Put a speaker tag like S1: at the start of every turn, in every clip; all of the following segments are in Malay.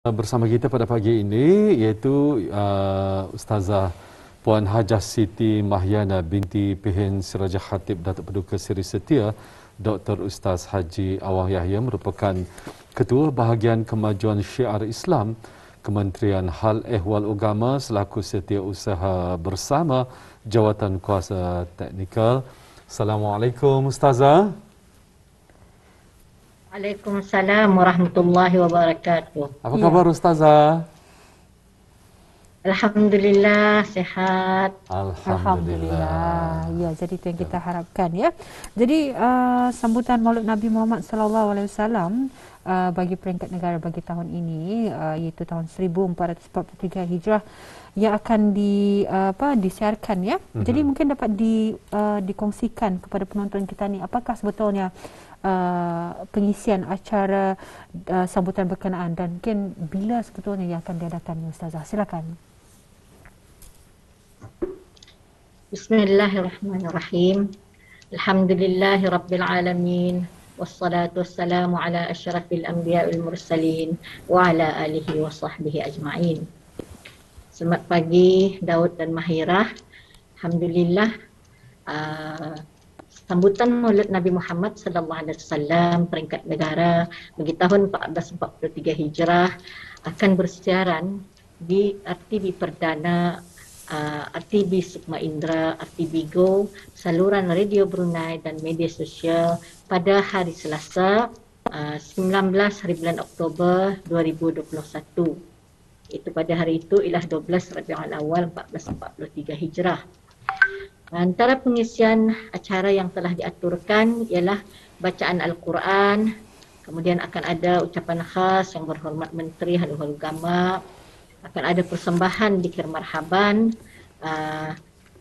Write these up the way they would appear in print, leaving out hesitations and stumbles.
S1: Bersama kita pada pagi ini iaitu Ustazah Puan Hajah Siti Mahyana binti Pehin Sirajah Khatib Datuk Paduka Seri Setia Dr. Ustaz Haji Awang Yahya merupakan Ketua Bahagian Kemajuan Syiar Islam Kementerian Hal Ehwal Agama selaku Setiausaha Bersama Jawatan Kuasa Teknikal. Assalamualaikum Ustazah.
S2: Waalaikumsalam warahmatullahi wabarakatuh.
S1: Apa khabar Ustazah?
S2: Alhamdulillah sihat.
S1: Alhamdulillah.
S3: Ya, jadi itu yang kita harapkan ya. Jadi sambutan Maulid Nabi Muhammad sallallahu alaihi wasallam bagi peringkat negara bagi tahun ini iaitu tahun 1443 Hijrah yang akan disiarkan ya. Jadi mungkin dapat dikongsikan kepada penonton kita ni apakah sebetulnya pengisian acara sambutan berkenaan dan mungkin bila sebetulnya yang akan diadakan Ustazah. Silakan.
S2: Bismillahirrahmanirrahim. Alhamdulillahirabbil alamin. Wassalatu wassalamu ala asyrafil anbiya wal mursalin wa ala alihi wa sahbihi ajma'in. Selamat pagi Daud dan Mahirah. Alhamdulillah sambutan Maulid Nabi Muhammad sallallahu alaihi wasallam peringkat negara bagi tahun 1443 Hijrah akan bersiaran di RTV Perdana, RTV Sukma Indra, RTV Go, saluran Radio Brunei dan media sosial pada hari Selasa 19 hari bulan Oktober 2021. Itu pada hari itu ialah 12 Rabiul Awal 1443 Hijrah. Antara pengisian acara yang telah diaturkan ialah bacaan Al-Quran, kemudian akan ada ucapan khas yang berhormat Menteri Hal Ehwal Agama, akan ada persembahan zikir marhaban,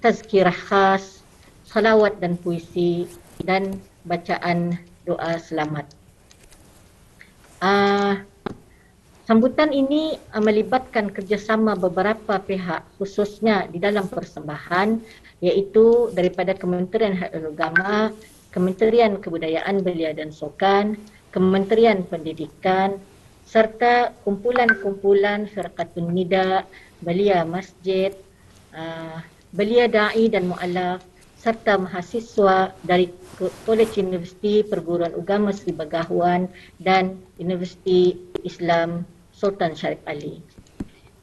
S2: tazkirah khas, salawat dan puisi dan bacaan doa selamat. Sambutan ini melibatkan kerjasama beberapa pihak khususnya di dalam persembahan iaitu daripada Kementerian Hal Ehwal Agama, Kementerian Kebudayaan Belia dan Sukan, Kementerian Pendidikan serta kumpulan-kumpulan Firqatun Nida, Belia Masjid, Belia Da'i dan Mu'alaf serta mahasiswa dari Kolej Universiti Perguruan Agama Seri Begahuan dan Universiti Islam Sultan Syarif Ali.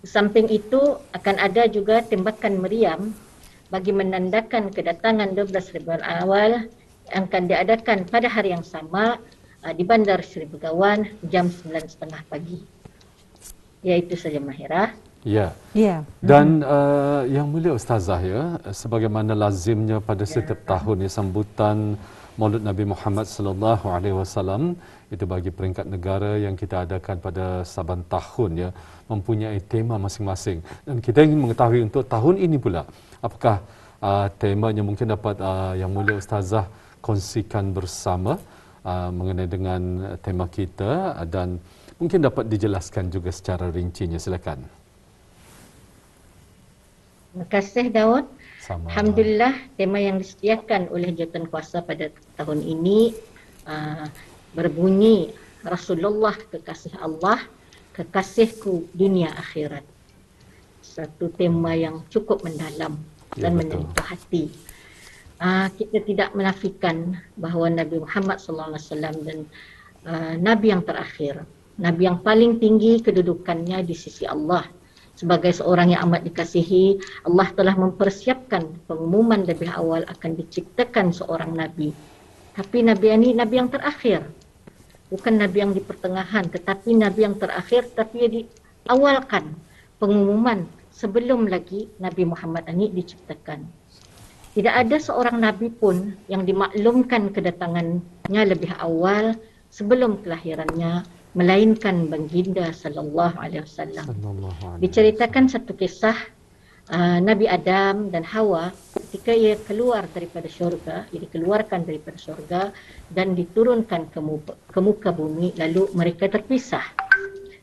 S2: Di samping itu akan ada juga tembakan meriam bagi menandakan kedatangan 12 Rabiul Awal yang akan diadakan pada hari yang sama di Bandar Seri Begawan jam 9.30 pagi. Ya, itu saja Mahirah.
S1: Ya.
S3: Ya.
S1: Dan yang mulia Ustazah ya, sebagaimana lazimnya pada setiap tahun ya, sambutan Maulid Nabi Muhammad sallallahu alaihi wasallam itu bagi peringkat negara yang kita adakan pada saban tahun ya, mempunyai tema masing-masing. Dan kita ingin mengetahui untuk tahun ini pula, apakah temanya mungkin dapat yang mulia Ustazah kongsikan bersama mengenai dengan tema kita dan mungkin dapat dijelaskan juga secara rincinya. Silakan.
S2: Terima kasih Daud.
S1: Sama.
S2: Alhamdulillah, tema yang disediakan oleh Jawatan Kuasa pada tahun ini berbunyi Rasulullah kekasih Allah, kekasihku dunia akhirat. Satu tema yang cukup mendalam dan menyentuh hati. Kita tidak menafikan bahawa Nabi Muhammad SAW dan Nabi yang terakhir, Nabi yang paling tinggi kedudukannya di sisi Allah. Sebagai seorang yang amat dikasihi, Allah telah mempersiapkan pengumuman lebih awal akan diciptakan seorang Nabi. Tapi Nabi ini Nabi yang terakhir. Bukan Nabi yang di pertengahan, tetapi Nabi yang terakhir, tapi diawalkan pengumuman sebelum lagi Nabi Muhammad ini diciptakan. Tidak ada seorang Nabi pun yang dimaklumkan kedatangannya lebih awal sebelum kelahirannya, melainkan baginda sallallahu alaihi wasallam. Diceritakan satu kisah Nabi Adam dan Hawa ketika ia keluar daripada syurga, ia dikeluarkan daripada syurga dan diturunkan ke muka bumi, lalu mereka terpisah.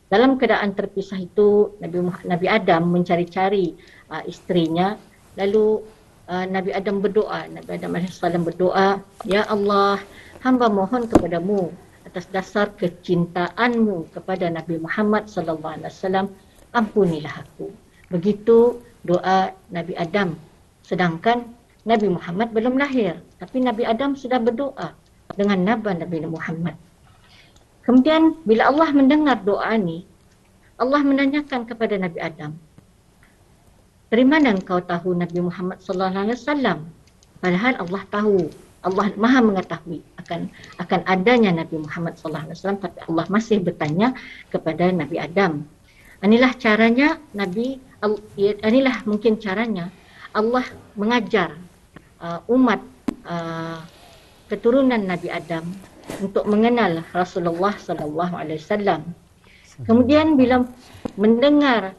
S2: Dalam keadaan terpisah itu Nabi Adam mencari-cari isterinya, lalu Nabi Adam berdoa, Nabi Adam AS berdoa, "Ya Allah, hamba mohon kepadamu atas dasar kecintaanmu kepada Nabi Muhammad sallallahu alaihi wasallam, ampunilah aku. Begitu doa Nabi Adam. Sedangkan Nabi Muhammad belum lahir, tapi Nabi Adam sudah berdoa dengan nama Nabi Muhammad. Kemudian bila Allah mendengar doa ni, Allah menanyakan kepada Nabi Adam, dari mana engkau tahu Nabi Muhammad sallallahu alaihi wasallam? Padahal Allah tahu, Allah Maha mengetahui akan adanya Nabi Muhammad sallallahu alaihi wasallam, tapi Allah masih bertanya kepada Nabi Adam. Inilah caranya inilah mungkin caranya Allah mengajar umat keturunan Nabi Adam untuk mengenal Rasulullah sallallahu alaihi wasallam. Kemudian bila mendengar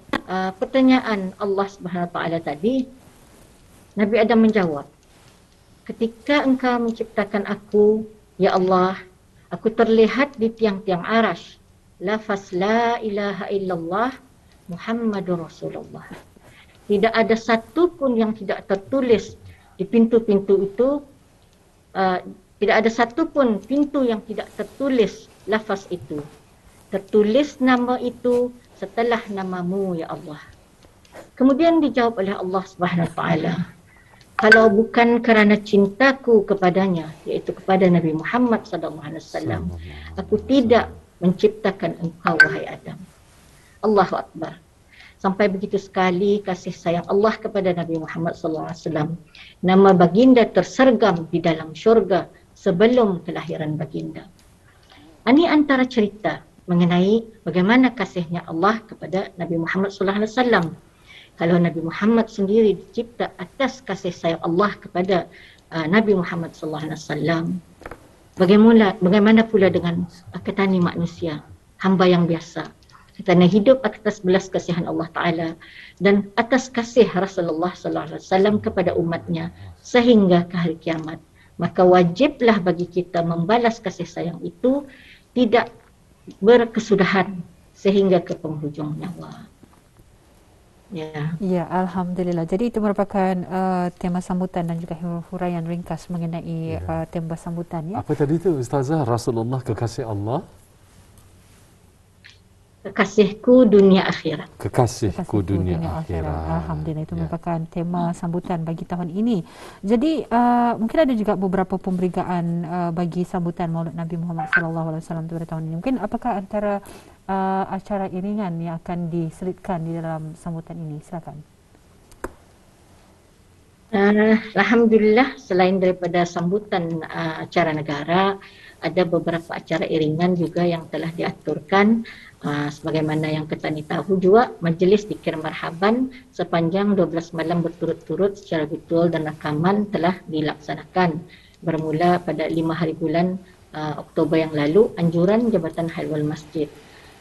S2: pertanyaan Allah Subhanahu wa taala tadi, Nabi Adam menjawab, ketika engkau menciptakan aku, ya Allah, aku terlihat di tiang-tiang arash. Lafaz la ilaha illallah Muhammadur Rasulullah. Tidak ada satu pun yang tidak tertulis di pintu-pintu itu, tidak ada satu pun pintu yang tidak tertulis lafaz itu. Tertulis nama itu setelah namamu, ya Allah. Kemudian dijawab oleh Allah Subhanahu wa taala, kalau bukan kerana cintaku kepadanya, iaitu kepada Nabi Muhammad sallallahu alaihi wasallam, aku tidak menciptakan engkau, wahai Adam. Allahu Akbar. Sampai begitu sekali kasih sayang Allah kepada Nabi Muhammad sallallahu alaihi wasallam. Nama baginda tersergam di dalam syurga sebelum kelahiran baginda. Ini antara cerita mengenai bagaimana kasihnya Allah kepada Nabi Muhammad sallallahu alaihi wasallam. Kalau Nabi Muhammad sendiri dicipta atas kasih sayang Allah kepada Nabi Muhammad sallallahu alaihi wasallam, bagaimana pula dengan ketani manusia, hamba yang biasa, kerana hidup atas belas kasihan Allah Taala dan atas kasih Rasulullah sallallahu alaihi wasallam kepada umatnya sehingga ke hari kiamat. Maka wajiblah bagi kita membalas kasih sayang itu tidak berkesudahan sehingga ke penghujung nyawa.
S3: Ya, alhamdulillah. Jadi itu merupakan tema sambutan dan juga huraian ringkas mengenai tema sambutan, ya.
S1: Apa tadi itu Ustazah? Rasulullah kekasih Allah?
S2: Kekasihku dunia akhirat.
S1: Kekasihku dunia akhirat.
S3: Alhamdulillah, itu merupakan tema sambutan bagi tahun ini. Jadi mungkin ada juga beberapa pemberitaan bagi sambutan Maulid Nabi Muhammad sallallahu alaihi wasallam pada tahun ini. Mungkin apakah antara acara iringan yang akan diselitkan di dalam sambutan ini? Silakan.
S2: Alhamdulillah, selain daripada sambutan acara negara, ada beberapa acara iringan juga yang telah diaturkan. Sebagaimana yang ketani tahu juga, majlis zikir marhaban sepanjang 12 malam berturut-turut secara virtual dan rakaman telah dilaksanakan bermula pada 5 hari bulan Oktober yang lalu, anjuran Jabatan Halwal Masjid.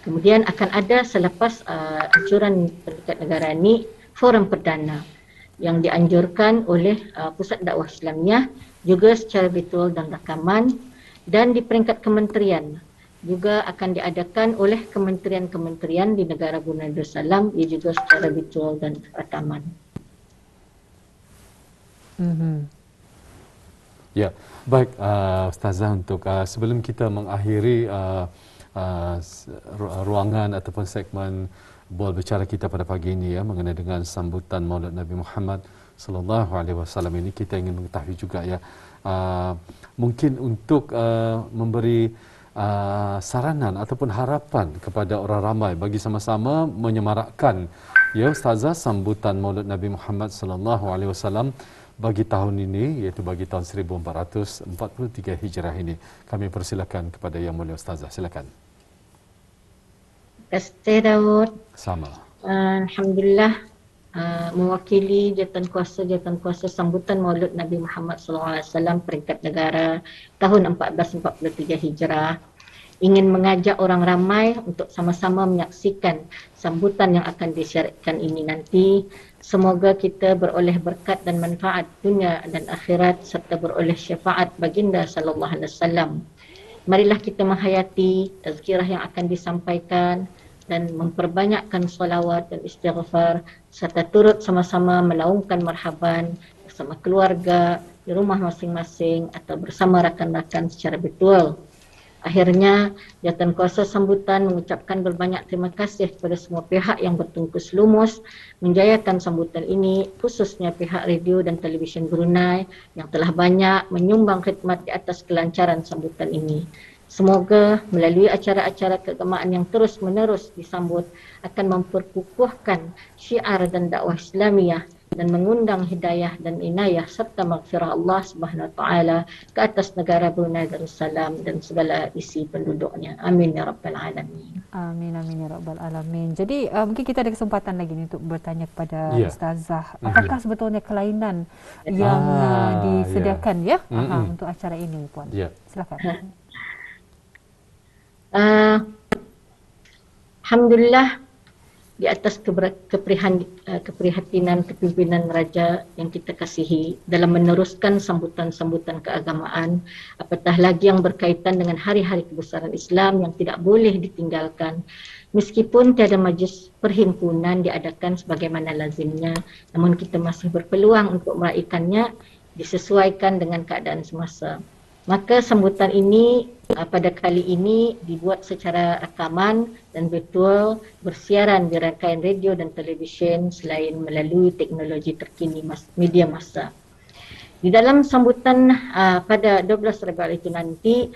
S2: Kemudian akan ada selepas anjuran peringkat negara ini, forum perdana yang dianjurkan oleh Pusat Dakwah Islamiah juga secara virtual dan rakaman, dan di peringkat kementerian juga akan diadakan oleh kementerian-kementerian di negara Brunei Darussalam, ia juga secara virtual dan rakaman.
S1: Ya, baik Ustazah, untuk sebelum kita mengakhiri ruangan ataupun segmen bual bicara kita pada pagi ini, ya, mengenai dengan sambutan Maulid Nabi Muhammad sallallahu alaihi wasallam ini, kita ingin mengetahui juga, ya, mungkin untuk memberi saranan ataupun harapan kepada orang ramai bagi sama-sama menyemarakkan, ya Ustazah, sambutan Maulid Nabi Muhammad sallallahu alaihi wasallam bagi tahun ini, iaitu bagi tahun 1443 Hijrah ini. Kami persilakan kepada Yang Mulia Ustazah, silakan.
S2: Terima kasih Daud.
S1: Sama.
S2: Alhamdulillah, mewakili jawatan kuasa sambutan Maulid Nabi Muhammad SAW peringkat negara tahun 1443 Hijrah, ingin mengajak orang ramai untuk sama-sama menyaksikan sambutan yang akan disyariatkan ini nanti. Semoga kita beroleh berkat dan manfaat dunia dan akhirat serta beroleh syafaat baginda sallallahu alaihi wasallam. Marilah kita menghayati tazkirah yang akan disampaikan dan memperbanyakkan solawat dan istighfar serta turut sama-sama melaungkan marhaban bersama keluarga di rumah masing-masing atau bersama rakan-rakan secara virtual. Akhirnya, Jawatan Kuasa Sambutan mengucapkan berbanyak terima kasih kepada semua pihak yang bertungkus lumus menjayakan sambutan ini, khususnya pihak radio dan televisyen Brunei yang telah banyak menyumbang khidmat di atas kelancaran sambutan ini. Semoga melalui acara-acara keagamaan yang terus-menerus disambut akan memperkukuhkan syiar dan dakwah Islamiah dan mengundang hidayah dan inayah serta maghfirah Allah Subhanahu wa taala ke atas negara Brunei Darussalam dan segala isi penduduknya. Amin ya rabbal alamin.
S3: Amin amin ya rabbal alamin. Jadi mungkin kita ada kesempatan lagi ni untuk bertanya kepada Ustazah, apakah sebetulnya kelainan yang disediakan untuk acara ini, puan? Silakan.
S2: Alhamdulillah, di atas keprihatinan kepimpinan raja yang kita kasihi dalam meneruskan sambutan-sambutan keagamaan, apatah lagi yang berkaitan dengan hari-hari kebesaran Islam yang tidak boleh ditinggalkan. Meskipun tiada majlis perhimpunan diadakan sebagaimana lazimnya, namun kita masih berpeluang untuk meraihkannya disesuaikan dengan keadaan semasa. Maka sambutan ini pada kali ini dibuat secara rakaman dan virtual, bersiaran di rangkaian radio dan televisyen selain melalui teknologi terkini media massa. Di dalam sambutan pada 12 Rabiul itu nanti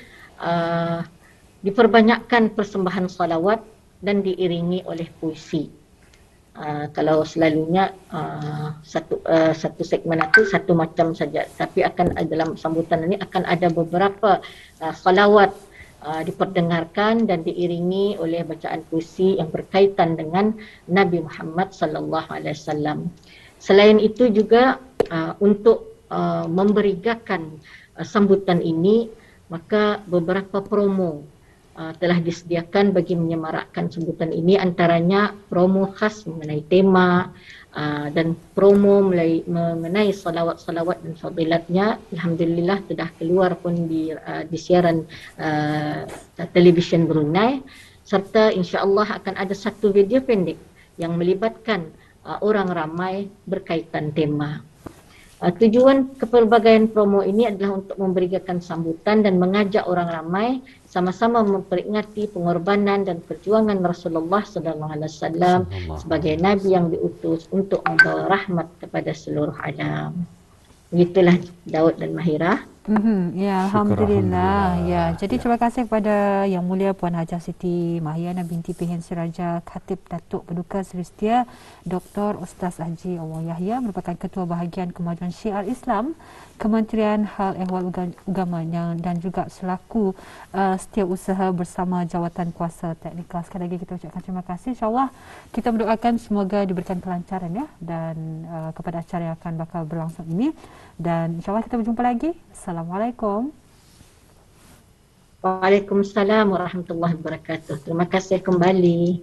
S2: diperbanyakkan persembahan salawat dan diiringi oleh puisi. Kalau selalunya satu segmen itu satu macam saja, tapi akan dalam sambutan ini akan ada beberapa salawat diperdengarkan dan diiringi oleh bacaan puisi yang berkaitan dengan Nabi Muhammad sallallahu alaihi wasallam. Selain itu juga untuk memberigakan sambutan ini, maka beberapa promo telah disediakan bagi menyemarakkan sambutan ini, antaranya promo khas mengenai tema dan promo mengenai salawat-salawat dan fadilatnya. Alhamdulillah sudah keluar pun di siaran televisyen Brunei, serta insya-Allah akan ada satu video pendek yang melibatkan orang ramai berkaitan tema. Tujuan kepelbagaian promo ini adalah untuk memberikan sambutan dan mengajak orang ramai sama-sama memperingati pengorbanan dan perjuangan Rasulullah sallallahu alaihi wasallam sebagai nabi yang diutus untuk membawa rahmat kepada seluruh alam. Begitulah Daud dan Mahira.
S3: Ya, Alhamdulillah. Ya, jadi terima kasih kepada Yang Mulia Puan Hajah Siti Mahiana binti P. Hensi Raja Khatib Datuk Paduka Seri Setia Dr. Ustaz Haji Allah Yahya, merupakan Ketua Bahagian Kemajuan Syiar Islam Kementerian Hal Ehwal Agama dan juga selaku setiausaha bersama Jawatan Kuasa Teknikal. Sekali lagi kita ucapkan terima kasih. InsyaAllah kita mendoakan semoga diberikan kelancaran dan kepada acara yang akan bakal berlangsung ini, dan insyaAllah kita berjumpa lagi. Assalamualaikum.
S2: Waalaikumsalam warahmatullahi wabarakatuh. Terima kasih kembali.